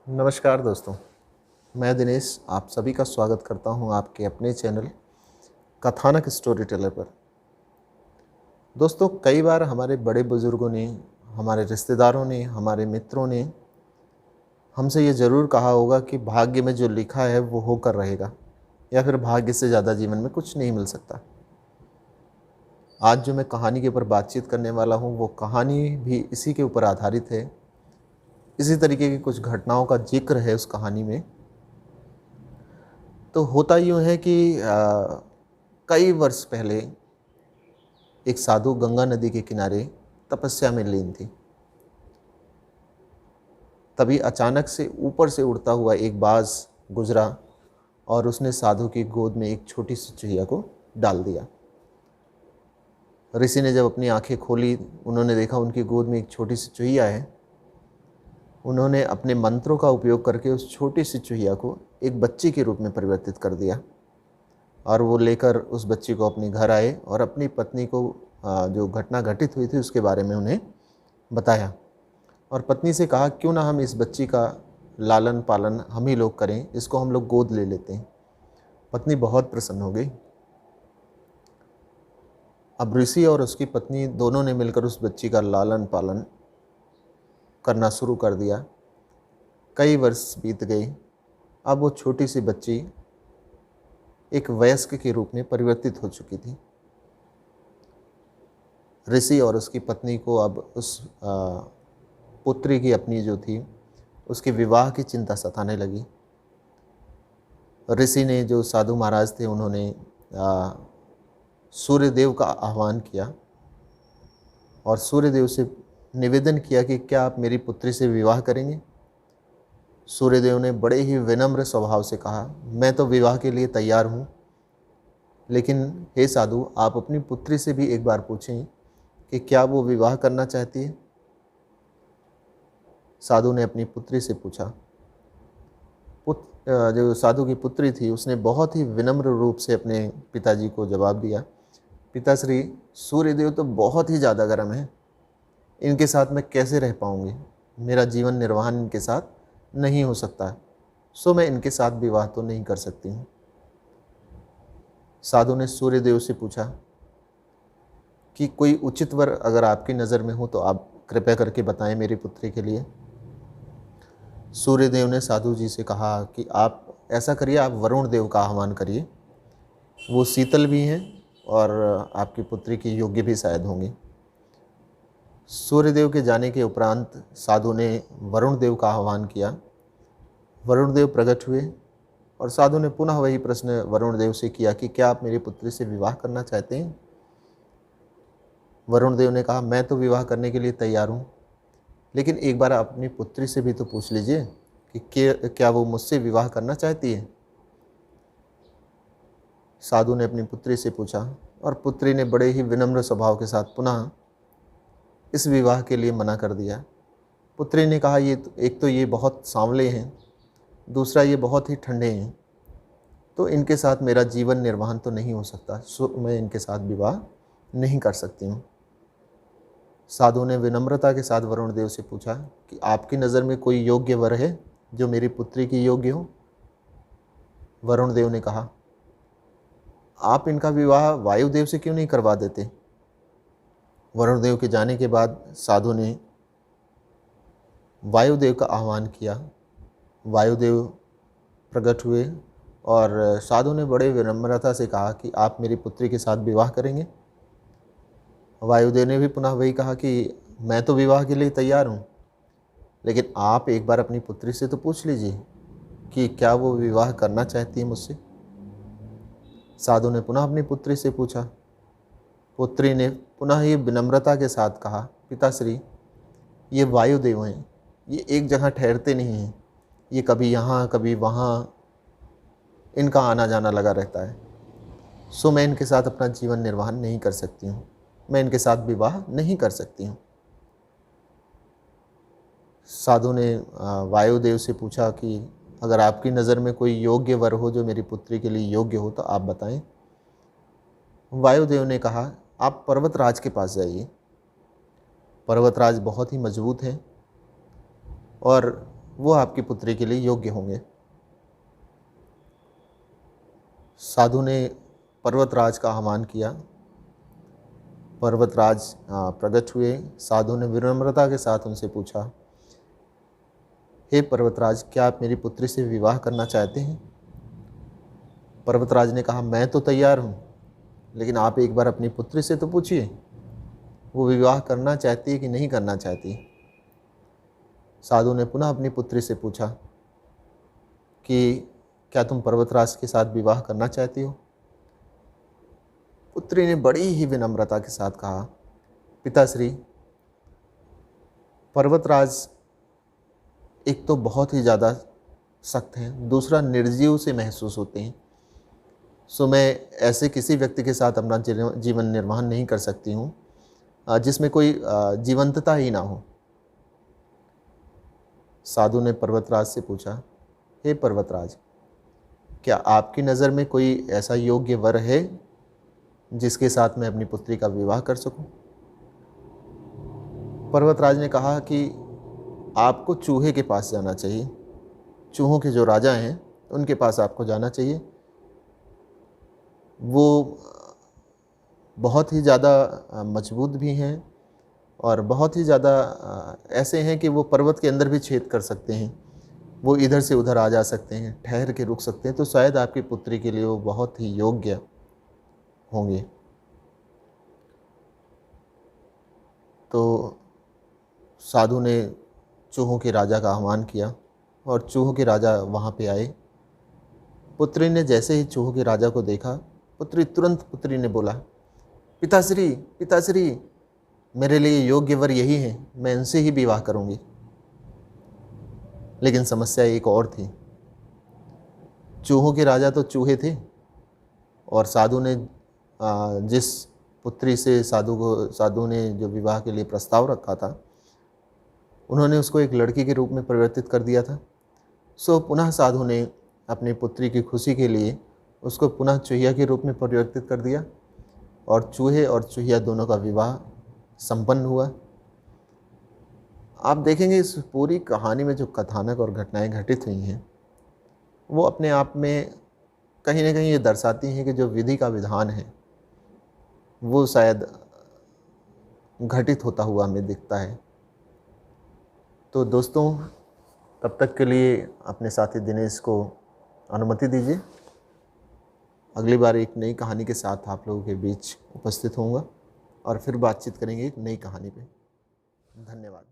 नमस्कार दोस्तों, मैं दिनेश आप सभी का स्वागत करता हूं आपके अपने चैनल कथानक स्टोरी टेलर पर। दोस्तों, कई बार हमारे बड़े बुज़ुर्गों ने, हमारे रिश्तेदारों ने, हमारे मित्रों ने हमसे ये ज़रूर कहा होगा कि भाग्य में जो लिखा है वो होकर रहेगा, या फिर भाग्य से ज़्यादा जीवन में कुछ नहीं मिल सकता। आज जो मैं कहानी के ऊपर बातचीत करने वाला हूँ, वो कहानी भी इसी के ऊपर आधारित है। इसी तरीके की कुछ घटनाओं का ज़िक्र है उस कहानी में। तो होता यूँ है कि कई वर्ष पहले एक साधु गंगा नदी के किनारे तपस्या में लीन थी। तभी अचानक से ऊपर से उड़ता हुआ एक बाज गुजरा और उसने साधु की गोद में एक छोटी सी चूहिया को डाल दिया। ऋषि ने जब अपनी आंखें खोली, उन्होंने देखा उनकी गोद में एक छोटी सी चूहिया है। उन्होंने अपने मंत्रों का उपयोग करके उस छोटी सी चूहिया को एक बच्ची के रूप में परिवर्तित कर दिया और वो लेकर उस बच्ची को अपने घर आए और अपनी पत्नी को जो घटना घटित हुई थी उसके बारे में उन्हें बताया। और पत्नी से कहा, क्यों ना हम इस बच्ची का लालन पालन हम ही लोग करें, इसको हम लोग गोद ले लेते हैं। पत्नी बहुत प्रसन्न हो गई। अब ऋषि और उसकी पत्नी दोनों ने मिलकर उस बच्ची का लालन पालन करना शुरू कर दिया। कई वर्ष बीत गए। अब वो छोटी सी बच्ची एक वयस्क के रूप में परिवर्तित हो चुकी थी। ऋषि और उसकी पत्नी को अब उस पुत्री की अपनी जो थी उसके विवाह की चिंता सताने लगी। ऋषि ने, जो साधु महाराज थे, उन्होंने सूर्यदेव का आह्वान किया और सूर्यदेव से निवेदन किया कि क्या आप मेरी पुत्री से विवाह करेंगे। सूर्यदेव ने बड़े ही विनम्र स्वभाव से कहा, मैं तो विवाह के लिए तैयार हूँ, लेकिन हे साधु, आप अपनी पुत्री से भी एक बार पूछें कि क्या वो विवाह करना चाहती है। साधु ने अपनी पुत्री से पूछा। जो साधु की पुत्री थी उसने बहुत ही विनम्र रूप से अपने पिताजी को जवाब दिया, पिताश्री, सूर्यदेव तो बहुत ही ज़्यादा गर्म है, इनके साथ मैं कैसे रह पाऊँगी। मेरा जीवन निर्वाह इनके साथ नहीं हो सकता, सो मैं इनके साथ विवाह तो नहीं कर सकती हूँ। साधु ने सूर्यदेव से पूछा कि कोई उचित वर अगर आपकी नज़र में हो तो आप कृपया करके बताएं मेरी पुत्री के लिए। सूर्यदेव ने साधु जी से कहा कि आप ऐसा करिए, आप वरुण देव का आह्वान करिए, वो शीतल भी हैं और आपकी पुत्री की योग्य भी शायद होंगी। सूर्यदेव के जाने के उपरांत साधु ने वरुण देव का आह्वान किया। वरुण देव प्रकट हुए और साधु ने पुनः वही प्रश्न वरुण देव से किया कि क्या आप मेरी पुत्री से विवाह करना चाहते हैं। वरुण देव ने कहा, मैं तो विवाह करने के लिए तैयार हूँ, लेकिन एक बार आप अपनी पुत्री से भी तो पूछ लीजिए कि क्या वो मुझसे विवाह करना चाहती है। साधु ने अपनी पुत्री से पूछा और पुत्री ने बड़े ही विनम्र स्वभाव के साथ पुनः इस विवाह के लिए मना कर दिया। पुत्री ने कहा, एक तो ये बहुत सांवले हैं, दूसरा ये बहुत ही ठंडे हैं, तो इनके साथ मेरा जीवन निर्वाहन तो नहीं हो सकता, सो मैं इनके साथ विवाह नहीं कर सकती हूँ। साधु ने विनम्रता के साथ वरुण देव से पूछा कि आपकी नज़र में कोई योग्य वर है जो मेरी पुत्री की योग्य हो। वरुण देव ने कहा, आप इनका विवाह वायुदेव से क्यों नहीं करवा देते। वरुण देव के जाने के बाद साधु ने वायुदेव का आह्वान किया। वायुदेव प्रकट हुए और साधु ने बड़े विनम्रता से कहा कि आप मेरी पुत्री के साथ विवाह करेंगे। वायुदेव ने भी पुनः वही कहा कि मैं तो विवाह के लिए तैयार हूँ, लेकिन आप एक बार अपनी पुत्री से तो पूछ लीजिए कि क्या वो विवाह करना चाहती है मुझसे। साधु ने पुनः अपनी पुत्री से पूछा। पुत्री ने पुनः ये विनम्रता के साथ कहा, पिताश्री, ये वायुदेव हैं, ये एक जगह ठहरते नहीं हैं, ये कभी यहाँ कभी वहाँ, इनका आना जाना लगा रहता है, सो मैं इनके साथ अपना जीवन निर्वाह नहीं कर सकती हूँ, मैं इनके साथ विवाह नहीं कर सकती हूँ। साधु ने वायुदेव से पूछा कि अगर आपकी नज़र में कोई योग्य वर हो जो मेरी पुत्री के लिए योग्य हो तो आप बताएं। वायुदेव ने कहा, आप पर्वतराज के पास जाइए। पर्वतराज बहुत ही मजबूत हैं और वो आपकी पुत्री के लिए योग्य होंगे। साधु ने पर्वतराज का आह्वान किया। पर्वतराज प्रकट हुए। साधु ने विनम्रता के साथ उनसे पूछा, हे पर्वतराज, क्या आप मेरी पुत्री से विवाह करना चाहते हैं? पर्वतराज ने कहा, मैं तो तैयार हूँ, लेकिन आप एक बार अपनी पुत्री से तो पूछिए, वो विवाह करना चाहती है कि नहीं करना चाहती। साधु ने पुनः अपनी पुत्री से पूछा कि क्या तुम पर्वतराज के साथ विवाह करना चाहती हो? पुत्री ने बड़ी ही विनम्रता के साथ कहा, पिताश्री, पर्वतराज एक तो बहुत ही ज़्यादा सख्त हैं, दूसरा निर्जीव से महसूस होते हैं, सो मैं ऐसे किसी व्यक्ति के साथ अपना जीवन निर्वाह नहीं कर सकती हूँ जिसमें कोई जीवंतता ही ना हो। साधु ने पर्वतराज से पूछा, हे पर्वतराज, क्या आपकी नज़र में कोई ऐसा योग्य वर है जिसके साथ मैं अपनी पुत्री का विवाह कर सकूं? पर्वतराज ने कहा कि आपको चूहे के पास जाना चाहिए। चूहों के जो राजा हैं उनके पास आपको जाना चाहिए। वो बहुत ही ज़्यादा मजबूत भी हैं और बहुत ही ज़्यादा ऐसे हैं कि वो पर्वत के अंदर भी छेद कर सकते हैं। वो इधर से उधर आ जा सकते हैं, ठहर के रुक सकते हैं, तो शायद आपकी पुत्री के लिए वो बहुत ही योग्य होंगे। तो साधु ने चूहों के राजा का आह्वान किया और चूहों के राजा वहाँ पे आए। पुत्री ने जैसे ही चूहों के राजा को देखा, पुत्री ने बोला, पिताश्री, पिताश्री, मेरे लिए योग्य वर यही है, मैं इनसे ही विवाह करूँगी। लेकिन समस्या एक और थी। चूहों के राजा तो चूहे थे और साधु ने जिस पुत्री से साधु ने जो विवाह के लिए प्रस्ताव रखा था, उन्होंने उसको एक लड़की के रूप में परिवर्तित कर दिया था। सो पुनः साधु ने अपनी पुत्री की खुशी के लिए उसको पुनः चूहिया के रूप में परिवर्तित कर दिया और चूहे और चूहिया दोनों का विवाह संपन्न हुआ। आप देखेंगे इस पूरी कहानी में जो कथानक और घटनाएं घटित हुई हैं, वो अपने आप में कहीं ना कहीं ये दर्शाती हैं कि जो विधि का विधान है वो शायद घटित होता हुआ हमें दिखता है। तो दोस्तों, तब तक के लिए अपने साथी दिनेश को अनुमति दीजिए। अगली बार एक नई कहानी के साथ आप लोगों के बीच उपस्थित होऊंगा और फिर बातचीत करेंगे एक नई कहानी पे। धन्यवाद।